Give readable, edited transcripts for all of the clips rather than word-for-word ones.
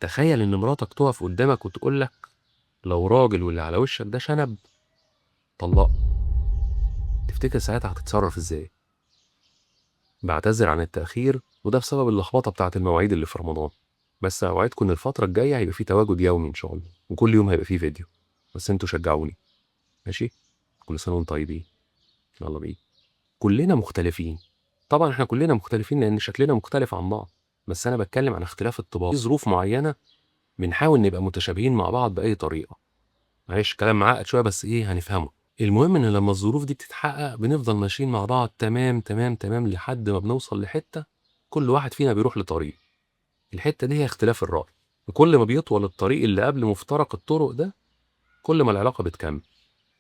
تخيل إن مراتك تقف قدامك وتقول لك لو راجل واللي على وشك ده شنب طلقه. تفتكر ساعتها هتتصرف ازاي؟ بعتذر عن التأخير وده بسبب اللخبطة بتاعة المواعيد اللي في رمضان، بس اوعدكم ان الفترة الجاية هيبقى فيه تواجد يومي ان شاء الله، وكل يوم هيبقى فيه فيديو. بس انتوا شجعوني، ماشي؟ كل سنة وانتم طيبين. يلا بينا. كلنا مختلفين. طبعا احنا كلنا مختلفين لان شكلنا مختلف عن بعض، بس انا بتكلم عن اختلاف الطباع. في ظروف معينة بنحاول نبقى متشابهين مع بعض بأي طريقة. معلش كلام معقد شوية بس ايه هنفهمه. المهم ان لما الظروف دي بتتحقق بنفضل ماشيين مع بعض تمام تمام تمام لحد ما بنوصل لحتة كل واحد فينا بيروح لطريق. الحتة دي هي اختلاف الرأي، وكل ما بيطول الطريق اللي قبل مفترق الطرق ده كل ما العلاقة بتكمل.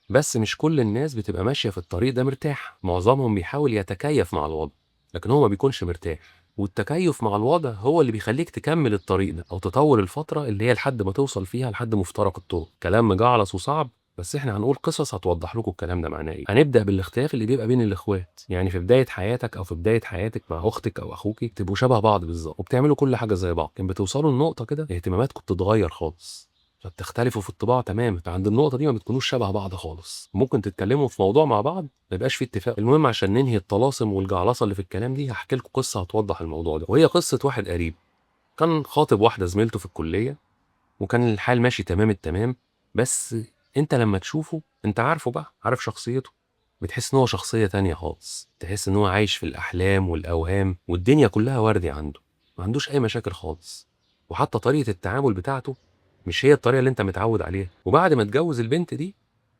بس مش كل الناس بتبقى ماشية في الطريق ده مرتاح، معظمهم بيحاول يتكيف مع الوضع لكن هو ما بيكونش مرتاح. والتكيف مع الوضع هو اللي بيخليك تكمل الطريق ده او تطول الفترة اللي هي لحد ما توصل فيها لحد مفترق الطرق. كلام مجعلص وصعب، بس احنا هنقول قصص هتوضح لكم الكلام ده معناه ايه. هنبدأ بالاختلاف اللي بيبقى بين الاخوات، يعني في بداية حياتك او في بداية حياتك مع اختك او اخوك تبقوا شبه بعض بالظبط وبتعملوا كل حاجة زي بعض، لكن بتوصلوا لنقطة كده اهتماماتكم بتتغير خالص فبتختلفوا في الطباع تماما. فعند النقطة دي ما بتكونوش شبه بعض خالص، ممكن تتكلموا في موضوع مع بعض ما يبقاش فيه اتفاق. المهم عشان ننهي الطلاسم والجعلصة اللي في الكلام دي هحكي لكم قصة هتوضح الموضوع ده، وهي قصة واحد قريب كان خاطب واحدة زميلته في الكلية، وكان الحال ماشي تمام التمام. بس انت لما تشوفه انت عارفه بقى، عارف شخصيته، بتحس ان هو شخصية تانية خالص. تحس ان هو عايش في الأحلام والأوهام والدنيا كلها وردي عنده، ما عندوش أي مشاكل خالص. وحتى طريقة التعامل بتاعته مش هي الطريقة اللي انت متعود عليها. وبعد ما اتجوز البنت دي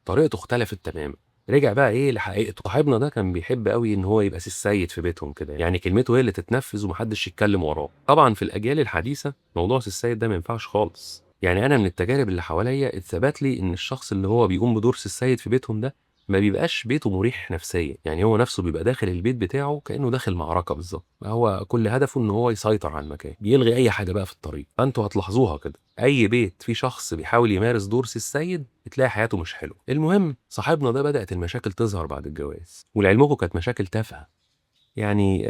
طريقته اختلفت تماما، رجع بقى ايه لحقيقته. صاحبنا ده كان بيحب قوي ان هو يبقى سي السيد في بيتهم كده، يعني كلمته هي اللي تتنفذ ومحدش يتكلم وراه. طبعا في الاجيال الحديثه موضوع سي السيد ده ما ينفعش خالص. يعني انا من التجارب اللي حواليا اتثبت لي ان الشخص اللي هو بيقوم بدور سي السيد في بيتهم ده ما بيبقاش بيته مريح نفسيا، يعني هو نفسه بيبقى داخل البيت بتاعه كانه داخل معركه بالظبط. هو كل هدفه ان هو يسيطر على المكان، بيلغي اي حاجه بقى في الطريق. فانتوا هتلاحظوها كده، اي بيت فيه شخص بيحاول يمارس دور سي السيد بتلاقي حياته مش حلوه. المهم صاحبنا ده بدات المشاكل تظهر بعد الجواز، ولعلمكم كانت مشاكل تافهه. يعني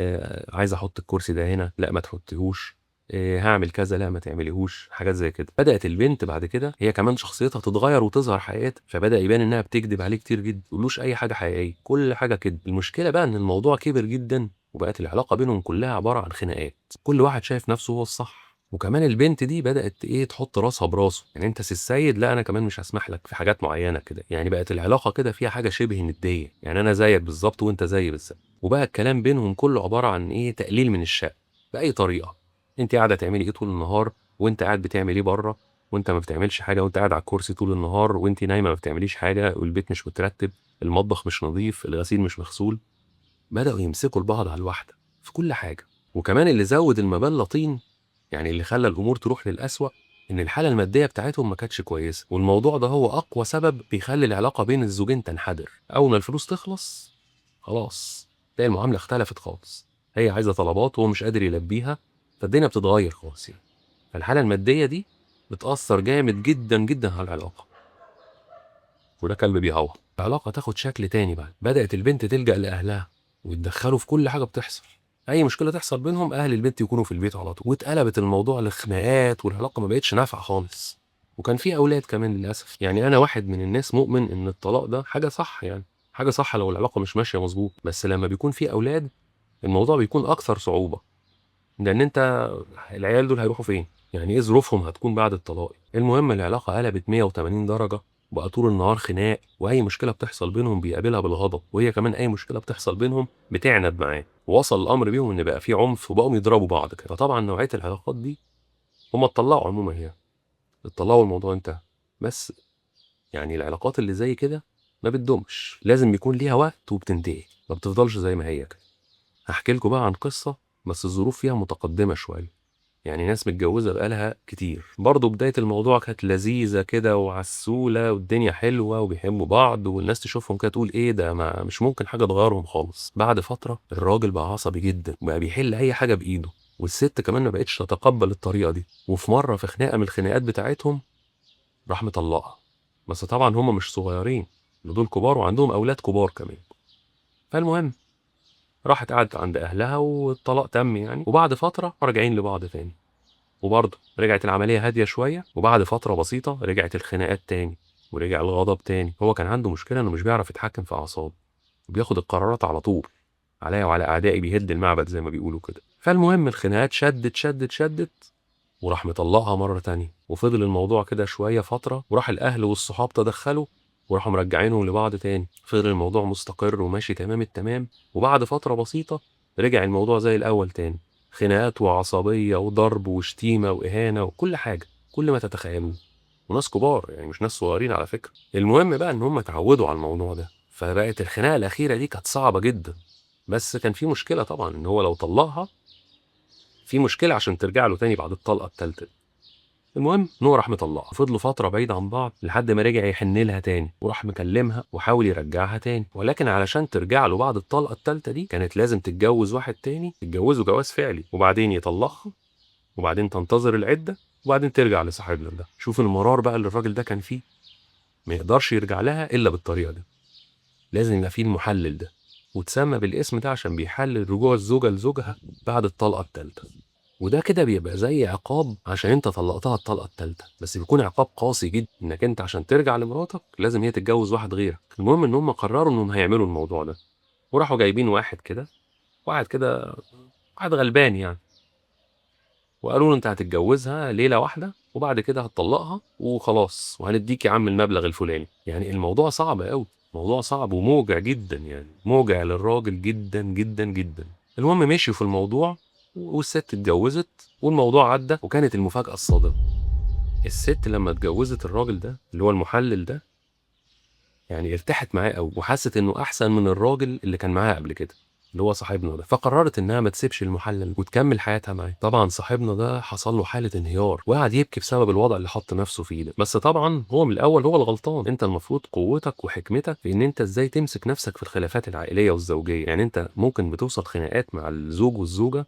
عايز احط الكرسي ده هنا، لا ما تحطيهوش. هعمل كذا، لا ما تعمليهوش. حاجات زي كده. بدات البنت بعد كده هي كمان شخصيتها تتغير وتظهر حقيقتها، فبدا يبان انها بتكذب عليه كتير جدا، ما تقولوش اي حاجه حقيقيه، كل حاجه كده. المشكله بقى ان الموضوع كبر جدا وبقت العلاقه بينهم كلها عباره عن خناقات، كل واحد شايف نفسه هو الصح. وكمان البنت دي بدات ايه تحط راسها براسه، يعني انت سي السيد لا انا كمان مش هسمح لك في حاجات معينه كده. يعني بقت العلاقه كده فيها حاجه شبه نديه، يعني انا زيك بالظبط وانت زيي بالظبط. وبقى الكلام بينهم كله عباره عن ايه تقليل من الشأن باي طريقه. انت قاعده تعملي ايه طول النهار، وانت قاعد بتعمل ايه بره، وانت ما بتعملش حاجه، وانت قاعد على الكرسي طول النهار، وانت نايمه ما بتعمليش حاجه، والبيت مش مترتب، المطبخ مش نظيف، الغسيل مش مغسول. بداوا يمسكوا لبعض على الواحده في كل حاجه. وكمان اللي زود المبلة طين، يعني اللي خلى الامور تروح للأسوأ، ان الحاله الماديه بتاعتهم ما كانتش كويسه، والموضوع ده هو اقوى سبب بيخلي العلاقه بين الزوجين تنحدر. اول ما الفلوس تخلص خلاص تلاقي المعامله اختلفت خالص، هي عايزه طلبات وهو مش قادر يلبيها، فالدنيا بتتغير خالص يعني. فالحاله الماديه دي بتاثر جامد جدا جدا على العلاقه. وده كلب بيهوى. العلاقه تاخد شكل تاني بقى، بدات البنت تلجأ لاهلها ويتدخلوا في كل حاجه بتحصل. اي مشكله تحصل بينهم اهل البنت يكونوا في البيت على طول، واتقلبت الموضوع لخناقات والعلاقه ما بقتش نافعه خالص. وكان في اولاد كمان للاسف. يعني انا واحد من الناس مؤمن ان الطلاق ده حاجه صح، يعني حاجه صح لو العلاقه مش ماشيه مظبوط، بس لما بيكون في اولاد الموضوع بيكون اكثر صعوبه. لان انت العيال دول هيروحوا فين؟ يعني ايه ظروفهم هتكون بعد الطلاق؟ المهم العلاقه قلبت 180 درجه، بقى طول النهار خناق، واي مشكله بتحصل بينهم بيقابلها بالغضب، وهي كمان اي مشكله بتحصل بينهم بتعند معاه. ووصل الامر بيهم ان بقى في عنف وبقوا يضربوا بعض كده. فطبعا نوعيه العلاقات دي هم اتطلقوا عموما، هي اتطلقوا الموضوع انتهى. بس يعني العلاقات اللي زي كده ما بتدومش، لازم يكون ليها وقت وبتنتهي، ما بتفضلش زي ما هي كده. هحكي لكم بقى عن قصه بس الظروف فيها متقدمه شويه. يعني ناس متجوزة بقالها كتير، برضه بداية الموضوع كانت لذيذة كده وعسولة والدنيا حلوة وبيحبوا بعض، والناس تشوفهم كده تقول ايه ده، ما مش ممكن حاجة تغيرهم خالص. بعد فترة الراجل بقى عصبي جدا وبقى بيحل أي حاجة بإيده، والست كمان ما بقتش تتقبل الطريقة دي. وفي مرة في خناقة من الخناقات بتاعتهم راح مطلقها. بس طبعا هم مش صغيرين، دول كبار وعندهم أولاد كبار كمان. فالمهم راحت قعدت عند أهلها والطلاق تم يعني، وبعد فترة راجعين لبعض تاني. وبرضه رجعت العملية هادية شوية، وبعد فترة بسيطة رجعت الخناقات تاني ورجع الغضب تاني. هو كان عنده مشكلة إنه مش بيعرف يتحكم في أعصابه وبياخد القرارات على طول، عليا وعلى أعدائي بيهد المعبد زي ما بيقولوا كده. فالمهم الخناقات شدت شدت شدت وراح مطلقها مرة تانية، وفضل الموضوع كده شوية فترة، وراح الأهل والصحاب تدخلوا وراحوا مرجعينهم لبعض تاني. فضل الموضوع مستقر وماشي تمام التمام، وبعد فترة بسيطة رجع الموضوع زي الأول تاني، خناقات وعصبية وضرب وشتيمة وإهانة وكل حاجة، كل ما تتخيلوه، وناس كبار يعني مش ناس صغيرين على فكرة. المهم بقى إن هم اتعودوا على الموضوع ده، فبقت الخناقة الأخيرة دي كانت صعبة جدا. بس كان في مشكلة طبعا، إن هو لو طلقها في مشكلة عشان ترجع له تاني بعد الطلقة التالتة. المهم إن هو راح مطلقها، فضلوا فترة بعيد عن بعض لحد ما رجع يحن لها تاني، وراح مكلمها وحاول يرجعها تاني، ولكن علشان ترجع له بعد الطلقة التالتة دي كانت لازم تتجوز واحد تاني، تتجوزه جواز فعلي، وبعدين يطلقها، وبعدين تنتظر العدة، وبعدين ترجع لصاحبنا ده. شوف المرار بقى اللي الراجل ده كان فيه، ما يقدرش يرجع لها إلا بالطريقة دي، لازم يبقى فيه المحلل ده، وتسمى بالاسم ده عشان بيحلل رجوع الزوجة لزوجها بعد الطلقة التالتة. وده كده بيبقى زي عقاب عشان انت طلقتها الطلقة التالتة، بس بيكون عقاب قاسي جدا، انك انت عشان ترجع لمراتك لازم هي تتجوز واحد غيرك. المهم ان هم قرروا انهم هيعملوا الموضوع ده، وراحوا جايبين واحد كده، واحد غلبان يعني، وقالوا له انت هتتجوزها ليلة واحدة وبعد كده هتطلقها وخلاص، وهنديك يا عم المبلغ الفلاني. يعني الموضوع صعب قوي، موضوع صعب وموجع جدا، يعني موجع للراجل جدا جدا جدا. المهم مشيوا في الموضوع، والست اتجوزت والموضوع عدى. وكانت المفاجأة الصادمة، الست لما اتجوزت الراجل ده اللي هو المحلل ده، يعني ارتاحت معاه قوي وحست انه احسن من الراجل اللي كان معاها قبل كده اللي هو صاحبنا ده، فقررت انها ما تسيبش المحلل وتكمل حياتها معاه. طبعا صاحبنا ده حصل له حاله انهيار وقعد يبكي بسبب الوضع اللي حط نفسه فيه ده. بس طبعا هو من الاول هو الغلطان، انت المفروض قوتك وحكمتك في ان انت ازاي تمسك نفسك في الخلافات العائليه والزوجيه. يعني انت ممكن بتوصل خناقات مع الزوج والزوجه،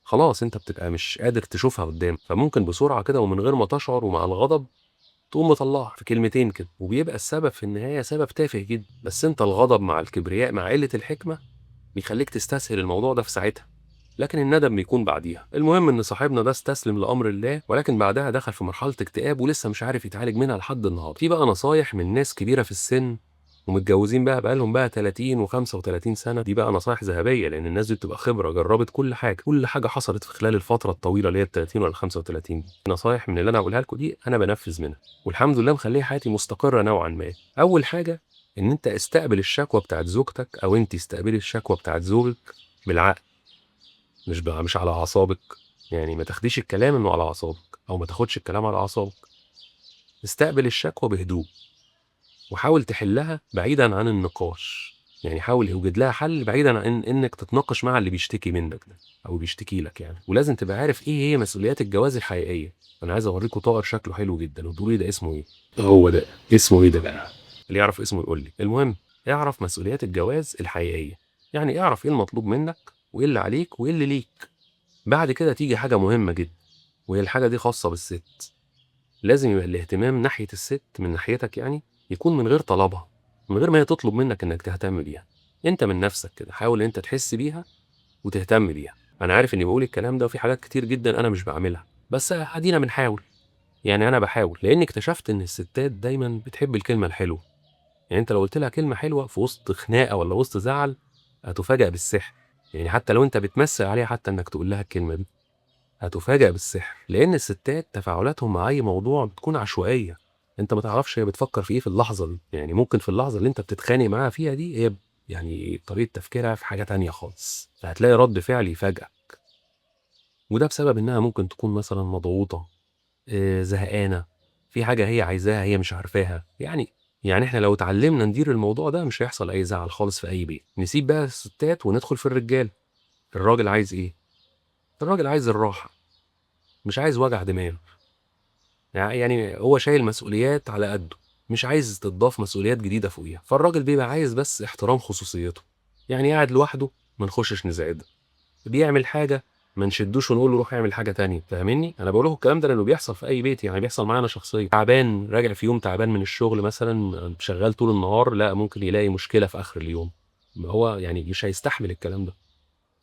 خلاص انت بتبقى مش قادر تشوفها قدامك، فممكن بسرعه كده ومن غير ما تشعر ومع الغضب تقوم مطلعها في كلمتين كده، وبيبقى السبب في النهاية سبب تافه جدا، بس انت الغضب مع الكبرياء مع قلة الحكمة بيخليك تستسهل الموضوع ده في ساعتها، لكن الندم بيكون بعديها. المهم ان صاحبنا ده استسلم لامر الله، ولكن بعدها دخل في مرحلة اكتئاب ولسه مش عارف يتعالج منها لحد النهارده. في بقى نصايح من ناس كبيرة في السن ومتجوزين بقالهم 30 و35 سنة، دي بقى نصايح ذهبية، لأن الناس دي بتبقى خبرة، جربت كل حاجة، كل حاجة حصلت في خلال الفترة الطويلة اللي هي 30 ولا 35 دي. نصايح من اللي أنا هقولها لكم دي أنا بنفذ منها، والحمد لله مخليه حياتي مستقرة نوعا ما. أول حاجة إن أنت استقبل الشكوى بتاعت زوجتك، أو أنت استقبلي الشكوى بتاعت زوجك بالعقل، مش على أعصابك. يعني ما تاخديش الكلام إنه على أعصابك، أو ما تاخدش الكلام على أعصابك. استقبل الشكوى بهدوء وحاول تحلها بعيدا عن النقاش، يعني حاول يوجد لها حل بعيدا عن انك تتناقش مع اللي بيشتكي منك ده او بيشتكي لك يعني. ولازم تبقى عارف ايه هي مسؤوليات الجواز الحقيقيه. انا عايز اوريكم طائر شكله حلو جدا وتقولوا لي ده اسمه ايه. هو ده اسمه ايه ده بقى؟ اللي يعرف اسمه يقول لي. المهم اعرف مسؤوليات الجواز الحقيقيه، يعني اعرف ايه المطلوب منك وايه اللي عليك وايه اللي ليك. بعد كده تيجي حاجه مهمه جدا، وهي الحاجه دي خاصه بالست. لازم يبقى الاهتمام ناحية الست من ناحيتك، يعني يكون من غير طلبها، من غير ما هي تطلب منك انك تهتم بيها. انت من نفسك كده حاول انت تحس بيها وتهتم بيها. انا عارف اني بقول الكلام ده وفي حاجات كتير جدا انا مش بعملها، بس ادينا بنحاول. يعني انا بحاول لاني اكتشفت ان الستات دايما بتحب الكلمة الحلوة. يعني انت لو قلت لها كلمة حلوة في وسط خناقة ولا وسط زعل هتفاجأ بالسحر. يعني حتى لو انت بتمثل عليها حتى انك تقول لها الكلمة دي هتفاجأ بالسحر، لأن الستات تفاعلاتهم مع أي موضوع بتكون عشوائية. أنت ما تعرفش هي بتفكر في إيه في اللحظة دي، يعني ممكن في اللحظة اللي أنت بتتخانق معاها فيها دي هي يعني طريقة تفكيرها في حاجة تانية خالص، فهتلاقي رد فعل يفاجئك. وده بسبب إنها ممكن تكون مثلا مضغوطة، زهقانة، في حاجة هي عايزاها هي مش عارفاها. يعني إحنا لو اتعلمنا ندير الموضوع ده مش هيحصل أي زعل خالص في أي بيت. نسيب بقى الستات وندخل في الرجال. الراجل عايز إيه؟ الراجل عايز الراحة، مش عايز وجع دماغ. يعني هو شايل مسؤوليات على قده، مش عايز تضاف مسؤوليات جديدة فوقيها. فالراجل بيبقى عايز بس احترام خصوصيته، يعني قاعد لوحده ما نخشش نزعده، بيعمل حاجة ما نشدوش ونقول له روح اعمل حاجة تانية. فاهمني؟ انا بقول لكم الكلام ده لانه بيحصل في اي بيت، يعني بيحصل معانا شخصيا. تعبان راجع في يوم تعبان من الشغل مثلا، شغال طول النهار، لا ممكن يلاقي مشكلة في اخر اليوم، هو يعني مش هيستحمل الكلام ده.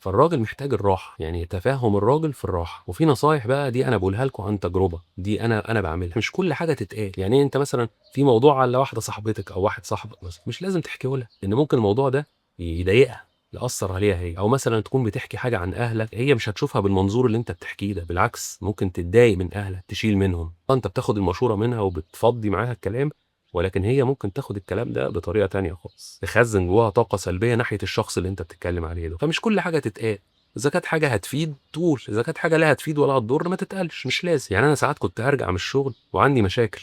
فالراجل محتاج الراحه، يعني تفاهم الراجل في الراحه. وفي نصايح بقى دي انا بقولها لكم عن تجربه، دي انا بعملها. مش كل حاجه تتقال، يعني انت مثلا في موضوع على واحده صاحبتك او واحد صاحبك مثلا، مش لازم تحكيه لها، لان ممكن الموضوع ده يضايقها، يأثر عليها هي. او مثلا تكون بتحكي حاجه عن اهلك، هي مش هتشوفها بالمنظور اللي انت بتحكيه ده، بالعكس ممكن تتضايق من اهلك، تشيل منهم. انت بتاخد المشوره منها وبتفضي معاها الكلام، ولكن هي ممكن تاخد الكلام ده بطريقه تانية خالص، تخزن جواها طاقه سلبيه ناحيه الشخص اللي انت بتتكلم عليه ده. فمش كل حاجه تتقال، اذا كانت حاجه هتفيد تقول، اذا كانت حاجه لا هتفيد ولا هتضر ما تتقالش، مش لازم. يعني انا ساعات كنت ارجع من الشغل وعندي مشاكل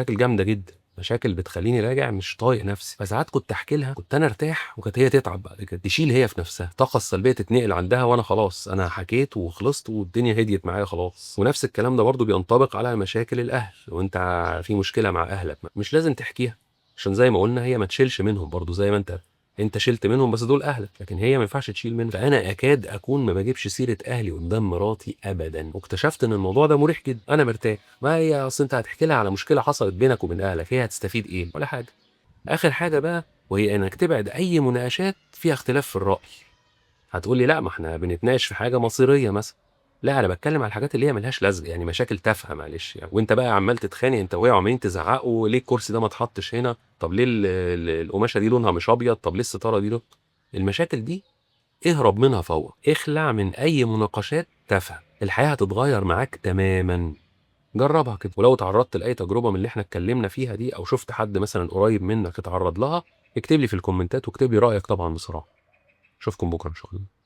جامده جدا، مشاكل بتخليني راجع مش طايق نفسي، فساعات كنت احكي لها، كنت انا ارتاح وكانت هي تتعب بعد كده، تشيل هي في نفسها، الطاقه السلبيه تتنقل عندها، وانا خلاص انا حكيت وخلصت والدنيا هديت معايا خلاص. ونفس الكلام ده برضو بينطبق على مشاكل الاهل. وانت في مشكله مع اهلك مش لازم تحكيها، عشان زي ما قلنا هي ما تشيلش منهم برضو، زي ما انت شلت منهم، بس دول اهلك، لكن هي ما ينفعش تشيل منهم. فانا اكاد اكون ما بجيبش سيره اهلي قدام مراتي ابدا، واكتشفت ان الموضوع ده مريح جدا، انا مرتاح. ما هي اصل انت هتحكي لها على مشكله حصلت بينك وبين اهلك، هي هتستفيد ايه؟ ولا حاجه. اخر حاجه بقى، وهي انك تبعد اي مناقشات فيها اختلاف في الراي. هتقول لي لا، ما احنا بنتناقش في حاجه مصيريه مثلا. لا، انا بتكلم على الحاجات اللي هي ملهاش لازمه، يعني مشاكل تافهه معلش يعني، وانت بقى عمال تتخانق انت وهي وعمالين تزعقوا، ليه الكرسي ده ما اتحطش هنا؟ طب ليه القماشه دي لونها مش ابيض؟ طب ليه الستاره دي المشاكل دي اهرب منها فورا، اخلع من اي مناقشات تافهه، الحياه هتتغير معاك تماما. جربها كده، ولو تعرضت لاي تجربه من اللي احنا اتكلمنا فيها دي، او شفت حد مثلا قريب منك اتعرض لها، اكتب لي في الكومنتات واكتب لي رايك طبعا بصراحه. اشوفكم بكره ان شاء الله.